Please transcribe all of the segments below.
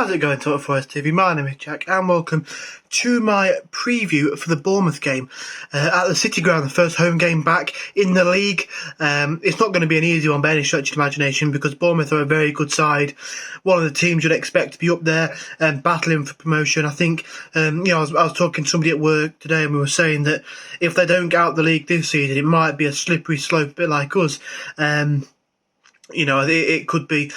How's it going, Tftv? My name is Jack, and welcome to my preview for the Bournemouth game at the City Ground, the first home game back in the league. It's not going to be an easy one by any stretch of imagination because Bournemouth are a very good side. One of the teams you'd expect to be up there and battling for promotion. I think, I was talking to somebody at work today, and we were saying that if they don't get out the league this season, it might be a slippery slope, a bit like us. It could be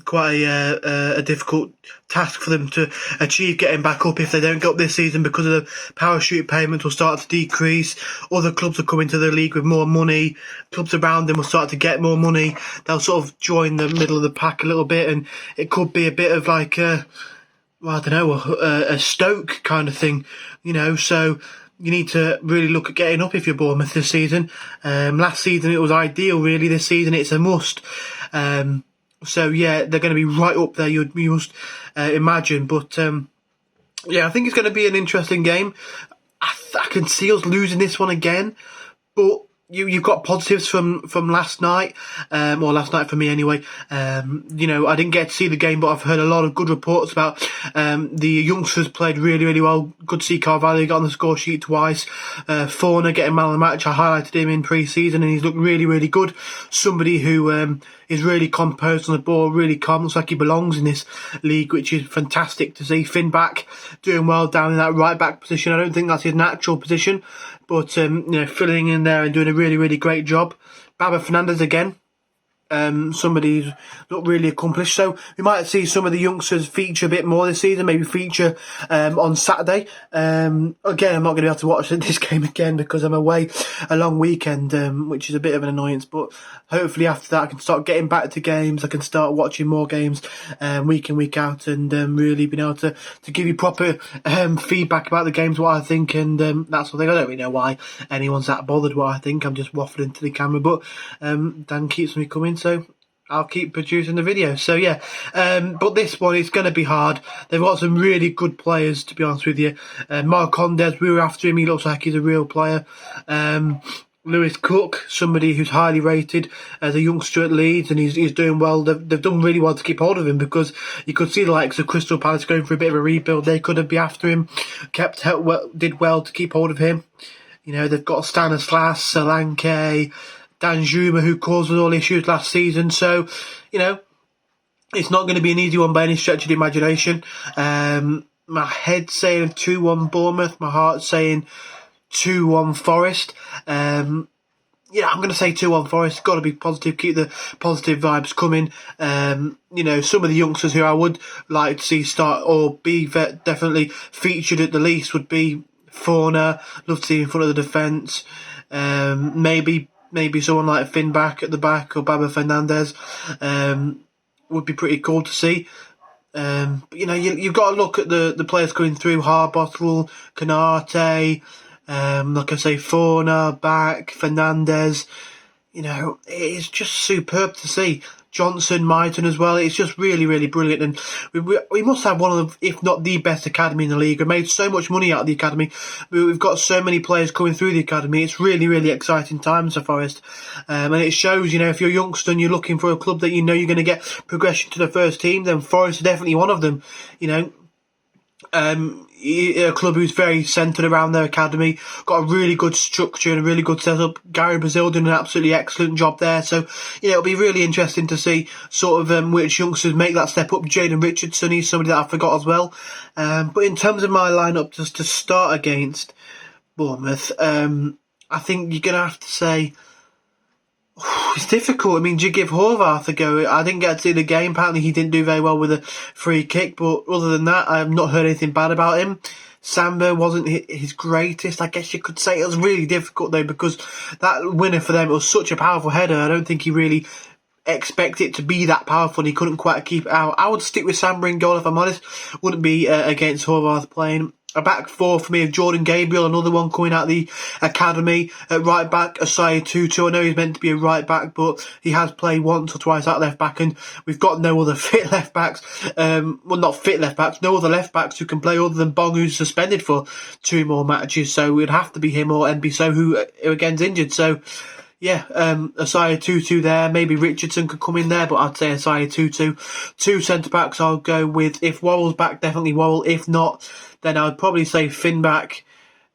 quite a difficult task for them to achieve getting back up if they don't get up this season because of the parachute payments will start to decrease. Other clubs will come into the league with more money. Clubs around them will start to get more money. They'll sort of join the middle of the pack a little bit, and it could be a bit of like a Stoke kind of thing, so you need to really look at getting up if you're Bournemouth this season. Last season it was ideal, really. This season it's a must. So yeah, they're going to be right up there, you must imagine. But I think it's going to be an interesting game. I can see us losing this one again, but you've got positives from last night, or last night for me anyway. I didn't get to see the game, but I've heard a lot of good reports about the youngsters played really, really well. Good to see Carvalho got on the score sheet twice. Forner getting man of the match. I highlighted him in pre-season, and he's looked really, really good. Somebody who is really composed on the ball, really calm. Looks like he belongs in this league, which is fantastic to see. Finn back doing well down in that right back position. I don't think that's his natural position, but filling in there and doing a really, really great job. Baba Fernandes again. Somebody who's not really accomplished. So we might see some of the youngsters feature a bit more this season, maybe feature on Saturday. Again, I'm not going to be able to watch this game again because I'm away a long weekend, which is a bit of an annoyance. But hopefully after that I can start getting back to games. I can start watching more games week in, week out, and really being able to give you proper feedback about the games, what I think, and that sort of thing. I don't really know why anyone's that bothered what I think. I'm just waffling to the camera, but Dan keeps me coming, so I'll keep producing the video. So yeah, but this one is going to be hard. They've got some really good players, to be honest with you. Marcondes, we were after him. He looks like he's a real player. Lewis Cook, somebody who's highly rated as a youngster at Leeds, and he's doing well. They've done really well to keep hold of him because you could see the likes of Crystal Palace going for a bit of a rebuild. They could be after him. Did well to keep hold of him. They've got Stanislas, Solanke, Danjuma, who caused all issues last season. So, it's not going to be an easy one by any stretch of the imagination. My head's saying 2-1 Bournemouth. My heart's saying 2-1 Forest. I'm going to say 2-1 Forest. Got to be positive. Keep the positive vibes coming. Some of the youngsters who I would like to see start or be definitely featured at the least would be Forner. Love to see him in front of the defence. Maybe someone like Finn back at the back, or Baba Fernandes would be pretty cool to see. But you've got to look at the players coming through: Harbottle, Canate, like I say, Forner back, Fernandes. It's just superb to see. Johnson, Myton as well. It's just really, really brilliant. And we must have one of the, if not the best academy in the league. We've made so much money out of the academy. We've got so many players coming through the academy. It's really, really exciting times for Forest. And it shows, if you're a youngster and you're looking for a club that you're going to get progression to the first team, then Forest is definitely one of them. A club who's very centred around their academy, got a really good structure and a really good setup. Gary Brazil doing an absolutely excellent job there. So, it'll be really interesting to see sort of which youngsters make that step up. Jaden Richardson, he's somebody that I forgot as well. But in terms of my lineup just to start against Bournemouth, I think you're going to have to say, it's difficult. Do you give Horvath a go? I didn't get to see the game. Apparently he didn't do very well with a free kick, but other than that, I have not heard anything bad about him. Samba wasn't his greatest, I guess you could say. It was really difficult though, because that winner for them, it was such a powerful header. I don't think he really expected it to be that powerful, and he couldn't quite keep it out. I would stick with Samba in goal if I'm honest. Wouldn't be against Horvath playing. A back four for me of Jordan Gabriel, another one coming out of the academy. At right back, Asaya Tutu. I know he's meant to be a right back, but he has played once or twice at left back, and we've got no other fit left backs. Not fit left backs, no other left backs who can play other than Bong, who's suspended for 2 more matches. So it'd have to be him or Nbiso, who again's injured. So yeah, Asaya Tutu there. Maybe Richardson could come in there, but I'd say Asaya Tutu. 2 centre-backs I'll go with. If Worrell's back, definitely Worrell. If not, then I'd probably say Finn back,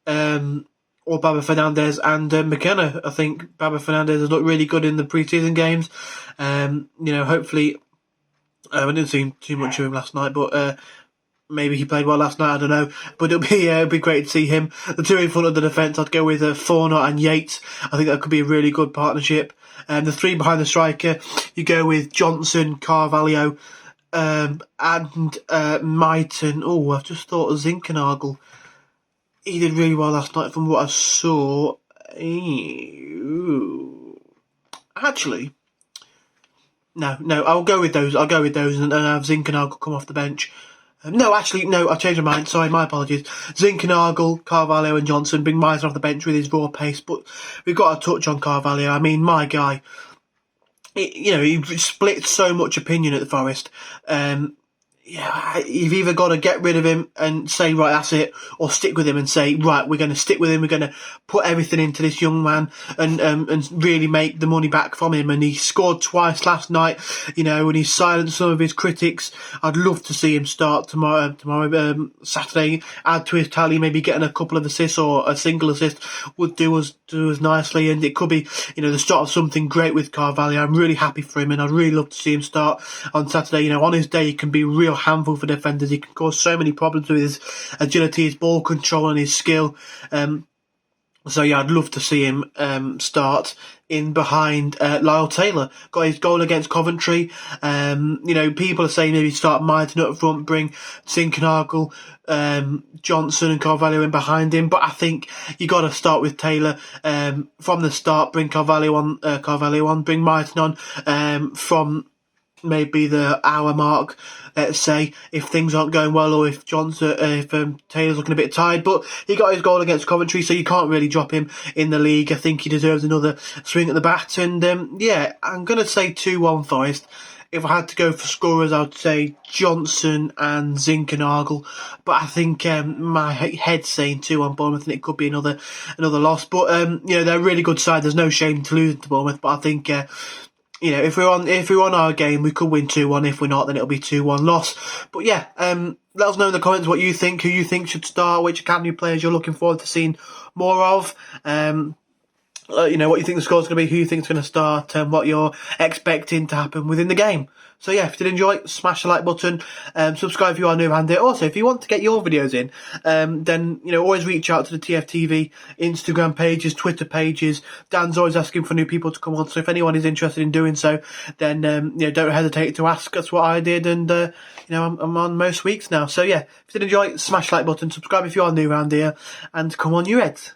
or Baba Fernandez and McKenna. I think Baba Fernandez has looked really good in the pre-season games. Hopefully, I didn't see too much of him last night, but maybe he played well last night, I don't know. But it'll be great to see him. The 2 in front of the defence, I'd go with Fornott and Yates. I think that could be a really good partnership. The 3 behind the striker, you go with Johnson, Carvalho, and Mighton. Oh, I've just thought of Zinkernagel. He did really well last night from what I saw. Actually, no, I'll go with those. I'll go with those and have Zinkernagel come off the bench. No, I changed my mind. Sorry, my apologies. Zinkernagel, Carvalho and Johnson. Bring Mighton off the bench with his raw pace. But we've got to touch on Carvalho. I mean, my guy, he split so much opinion at the Forest. You've either got to get rid of him and say, right, that's it, or stick with him and say, right, we're going to stick with him, we're going to put everything into this young man and really make the money back from him. And he scored twice last night, and he silenced some of his critics. I'd love to see him start tomorrow, Saturday, add to his tally, maybe getting a couple of assists or a single assist would do us nicely, and it could be, the start of something great with Carvalho. I'm really happy for him, and I'd really love to see him start on Saturday. On his day, he can be a real handful for defenders. He can cause so many problems with his agility, his ball control and his skill. So yeah, I'd love to see him start in behind Lyle Taylor. Got his goal against Coventry. People are saying maybe start Mighton up front, bring Zinkernagel, Johnson and Carvalho in behind him. But I think you got to start with Taylor from the start. Bring Carvalho on, bring Mighton on from maybe the hour mark, let's say, if things aren't going well or if Taylor's looking a bit tired. But he got his goal against Coventry, so you can't really drop him in the league. I think he deserves another swing at the bat. And I'm going to say 2-1 Forest. If I had to go for scorers, I'd say Johnson and Zinkernagel. But I think my head's saying 2-1 Bournemouth, and it could be another loss. But they're a really good side. There's no shame to lose to Bournemouth. But I think if we're on our game, we could win 2-1. If we're not, then it'll be 2-1 loss. But yeah, let us know in the comments what you think, who you think should start, which academy players you're looking forward to seeing more of. What you think the score's going to be, who you think's going to start, and what you're expecting to happen within the game. So yeah, if you did enjoy, smash the like button, subscribe if you are new around here. Also, if you want to get your videos in, then always reach out to the Tftv Instagram pages, Twitter pages. Dan's always asking for new people to come on, so if anyone is interested in doing so, then don't hesitate to ask. That's what I did, and I'm on most weeks now. So yeah, if you did enjoy, smash the like button, subscribe if you are new around here, and come on, you Reds.